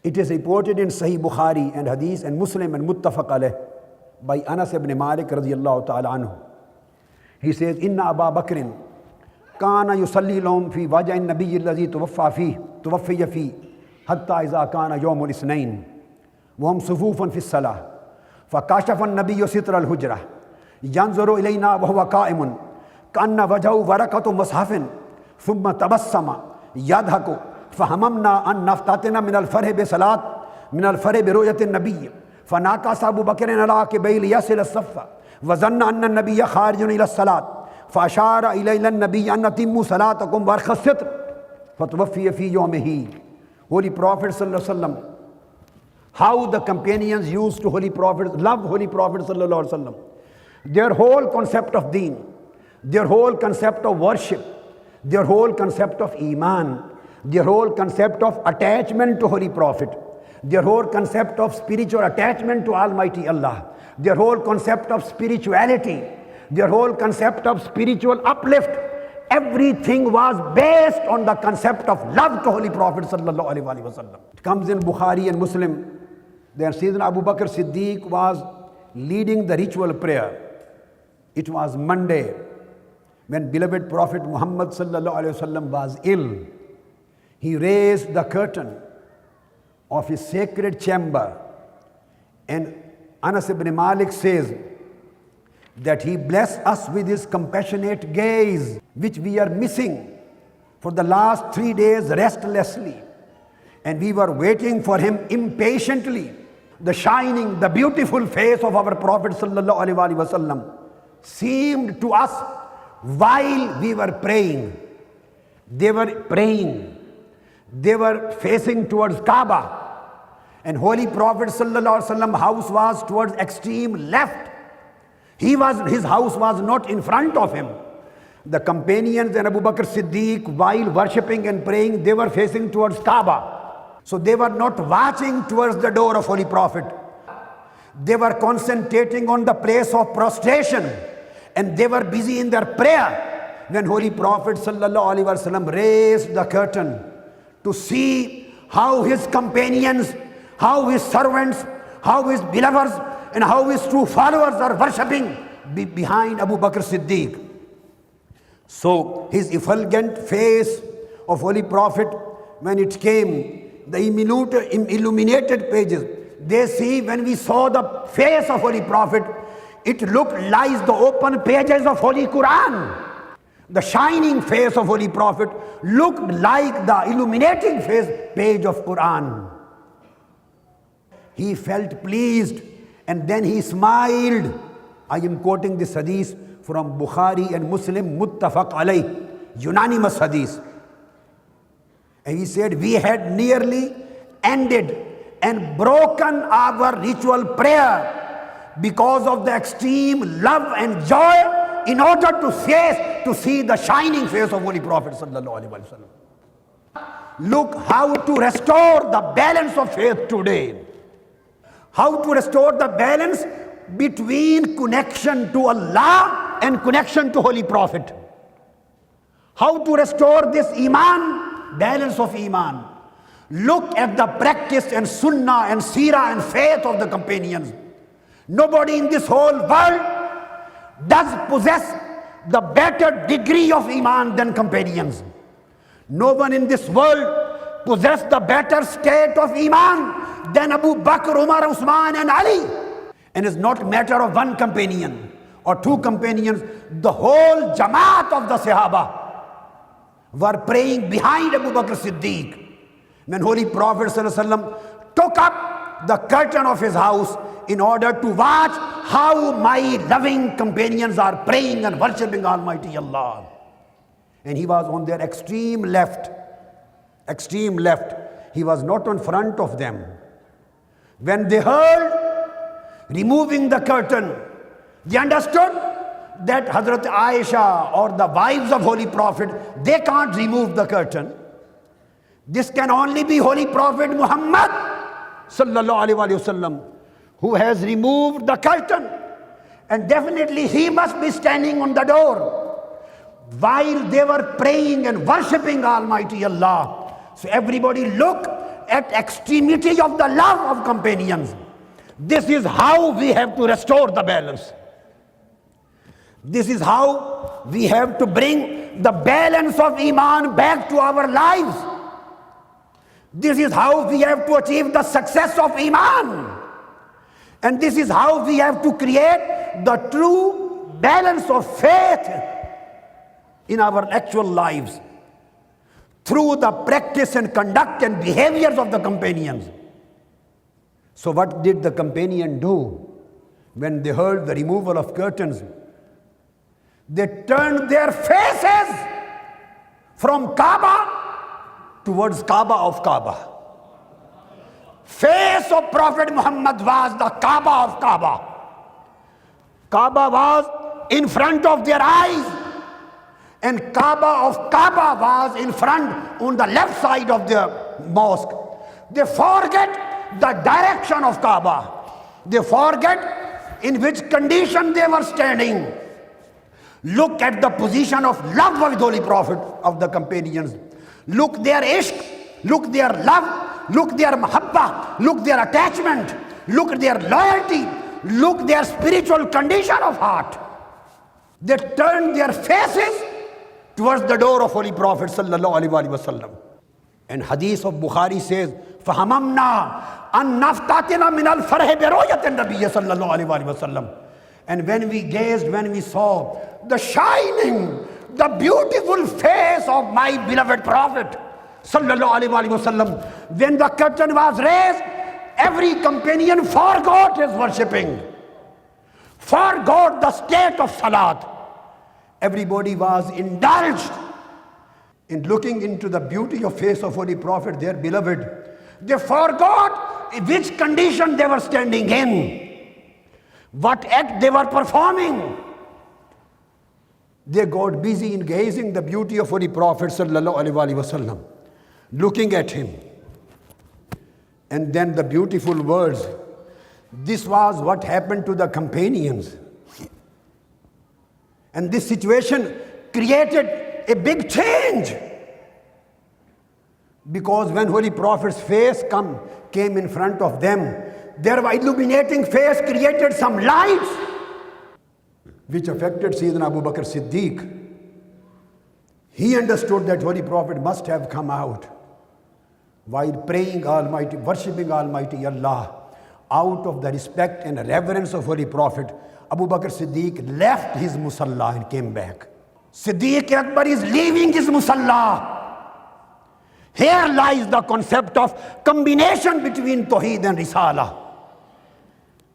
It is reported in Sahih Bukhari and Hadith and Muslim and Muttafaq alayh by Anas ibn Malik radiyallahu ta'ala anhu. He says, Inna Abu Bakrin kana yusalli lahum fi wajhi an-nabiy alladhi tuwaffiya fi hatta iza kana yawm al-ithnain wa hum sufufan fi as-salah fakashafa an-nabiy sitra al-hujrah yanzuru ilayna wa huwa qa'imun kanna wajhahu warakatu mushafin thumma tabassama yadhaku fahamamna an naftatina min al-farh bi salat min al-farh bi ru'yati an-nabiy fanaqasa Abu Bakr ala qibayl yasil as-saffa وظن أن النبي خارج إلى الصلاة فأشار إلى النبي أن أتموا صلاتكم وأرخوا الستر فتوفي في يومه. Holy Prophet sallallahu alaihi wasallam, how the companions used to Holy Prophet, love Holy Prophet sallallahu alaihi wasallam. Their whole concept of deen, their whole concept of worship, their whole concept of iman, their whole concept of attachment to Holy Prophet, their whole concept of spiritual attachment to Almighty Allah, their whole concept of spirituality, their whole concept of spiritual uplift, everything was based on the concept of love to Holy Prophet sallallahu alaihi wasallam. It comes in Bukhari and Muslim that Sayyidna Abu Bakr Siddique was leading the ritual prayer. It was Monday when beloved Prophet Muhammad sallallahu alaihi wasallam was ill. He raised the curtain of his sacred chamber, and Anas ibn Malik says that he blessed us with his compassionate gaze, which we are missing for the last 3 days restlessly, and we were waiting for him impatiently. The shining, the beautiful face of our Prophet sallallahu alaihi wasallam seemed to us while we were praying. They were praying. They were facing towards Kaaba. And Holy Prophet sallallahu alaihi wasallam house was towards extreme left. His house was not in front of him. The companions and Abu Bakr Siddiq, while worshipping and praying, they were facing towards Kaaba. So they were not watching towards the door of Holy Prophet. They were concentrating on the place of prostration, and they were busy in their prayer when Holy Prophet sallallahu alaihi wasallam raised the curtain to see how his companions, how his servants, how his believers, and how his true followers are worshipping behind Abu Bakr Siddiq. So his effulgent face of Holy Prophet, when it came, the illuminated pages, they see, when we saw the face of Holy Prophet, it looked like the open pages of Holy Qur'an. The shining face of Holy Prophet looked like the illuminating page of Qur'an. He felt pleased, and then he smiled. I am quoting this hadith from Bukhari and Muslim, Muttafaq alayh, unanimous hadith. And he said, we had nearly ended and broken our ritual prayer because of the extreme love and joy in order to see the shining face of Holy Prophet sallallahu alaihi wasallam. Look how to restore the balance of faith today. How to restore the balance between connection to Allah and connection to Holy Prophet. How to restore this iman, balance of iman. Look at the practice and sunnah and seerah and faith of the companions. Nobody in this whole world does possess the better degree of iman than companions. No one in this world possesses the better state of iman than Abu Bakr, Umar, Usman and Ali. And it's not a matter of one companion or two companions. The whole Jamaat of the Sahaba were praying behind Abu Bakr Siddiq. When Holy Prophet ﷺ took up the curtain of his house in order to watch how my loving companions are praying and worshipping Almighty Allah. And he was on their extreme left. Extreme left. He was not in front of them. When they heard removing the curtain, they understood that Hazrat Aisha or the wives of Holy Prophet, they can't remove the curtain. This can only be Holy Prophet Muhammad sallallahu alaihi wasallam who has removed the curtain, and definitely he must be standing on the door while they were praying and worshipping Almighty Allah. So everybody looked at extremity of the love of companions. This is how we have to restore the balance. This is how we have to bring the balance of Iman back to our lives. This is how we have to achieve the success of Iman. And this is how we have to create the true balance of faith in our actual lives through the practice and conduct and behaviors of the companions. So what did the companion do when they heard the removal of curtains? They turned their faces from Kaaba towards Kaaba of Kaaba. Face of Prophet Muhammad was the Kaaba of Kaaba. Kaaba was in front of their eyes, and Kaaba of Kaaba was in front on the left side of the mosque. They forget the direction of Kaaba. They forget in which condition they were standing. Look at the position of love of the Holy Prophet of the companions. Look their ishq, look their love, look their mahabbah, look their attachment, look their loyalty, look their spiritual condition of heart. They turned their faces towards the door of Holy Prophet sallallahu alaihi wasallam. And Hadith of Bukhari says, فَهَمَمْنَا أَن نَفْتَاتِنَا مِنَ الْفَرْحِ بِرُؤْيَةِ النَّبِيِّ sallallahu alaihi wasallam. And when we gazed, when we saw the shining, the beautiful face of my beloved Prophet sallallahu alaihi wasallam, when the curtain was raised, every companion forgot his worshipping, forgot the state of salat. Everybody was indulged in looking into the beauty of face of Holy Prophet, their beloved. They forgot which condition they were standing in, what act they were performing. They got busy in gazing the beauty of Holy Prophet sallallahu alaihi wasallam, looking at him. And then the beautiful words. This was what happened to the companions. And this situation created a big change. Because when Holy Prophet's face came in front of them, their illuminating face created some lights which affected Sayyidina Abu Bakr Siddiq. He understood that Holy Prophet must have come out while praying Almighty, worshipping Almighty Allah. Out of the respect and reverence of Holy Prophet, Abu Bakr Siddiq left his musalla and came back. Siddique-akbar is leaving his musalla. Here lies the concept of combination between Tawheed and Risala.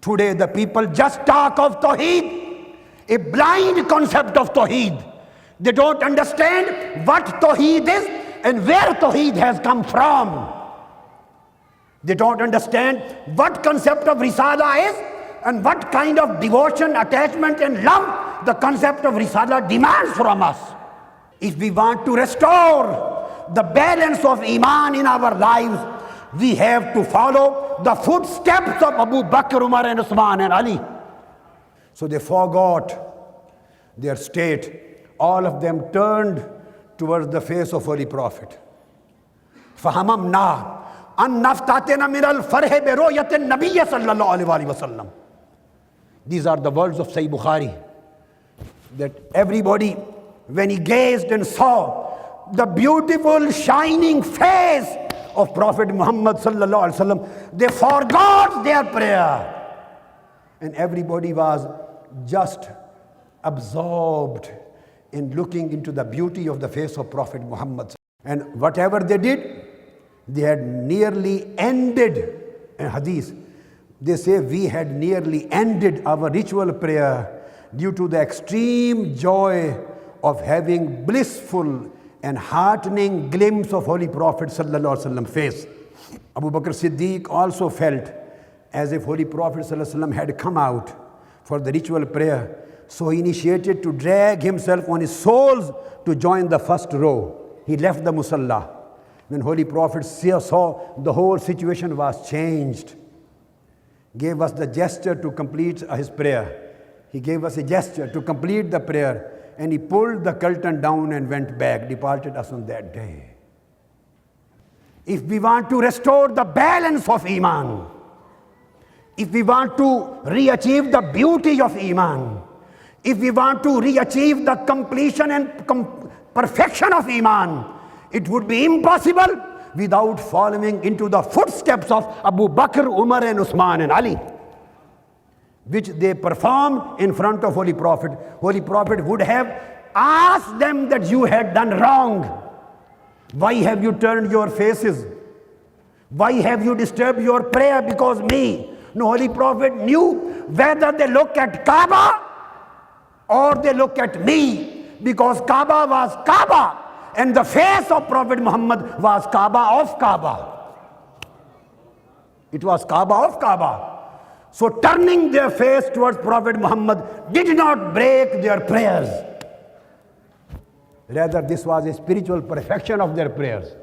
Today the people just talk of Tawheed, a blind concept of Tawheed. They don't understand what Tawheed is and where Tawheed has come from. They don't understand what concept of Risala is and what kind of devotion, attachment and love the concept of Risala demands from us. If we want to restore the balance of Iman in our lives, we have to follow the footsteps of Abu Bakr, Umar and Usman and Ali. So they forgot their state. All of them turned towards the face of Holy Prophet. فَهَمَمْنَا أَن نَفْتَاتِنَا مِنَ الْفَرْحِ بِرُؤْيَةِ النَّبِيِّ sallallahu alaihi wasallam. These are the words of Sahih Bukhari. That everybody, when he gazed and saw the beautiful shining face of Prophet Muhammad sallallahu alaihi wasallam, they forgot their prayer. And everybody was just absorbed in looking into the beauty of the face of Prophet Muhammad. And whatever they did, they had nearly ended. In Hadith, they say we had nearly ended our ritual prayer due to the extreme joy of having blissful and heartening glimpse of Holy Prophet sallallahu alaihi wasallam face. Abu Bakr Siddiq also felt as if Holy Prophet sallallahu alaihi wasallam had come out for the ritual prayer. So he initiated to drag himself on his soles to join the first row. He left the musalla. When Holy Prophet saw the whole situation was changed, gave us the gesture to complete his prayer. He gave us a gesture to complete the prayer, and he pulled the curtain down and went back, departed us on that day. if we want to restore the balance of Iman, if we want to re-achieve the beauty of Iman, if we want to re-achieve the completion and perfection of Iman, it would be impossible without following into the footsteps of Abu Bakr, Umar and Usman and Ali, which they performed in front of Holy Prophet. Holy Prophet would have asked them that you had done wrong. Why have you turned your faces? Why have you disturbed your prayer because me? No, Holy Prophet knew whether they look at Kaaba or they look at me, because Kaaba was Kaaba and the face of Prophet Muhammad was Kaaba of Kaaba. It was Kaaba of Kaaba. So turning their face towards Prophet Muhammad did not break their prayers. Rather, this was a spiritual perfection of their prayers.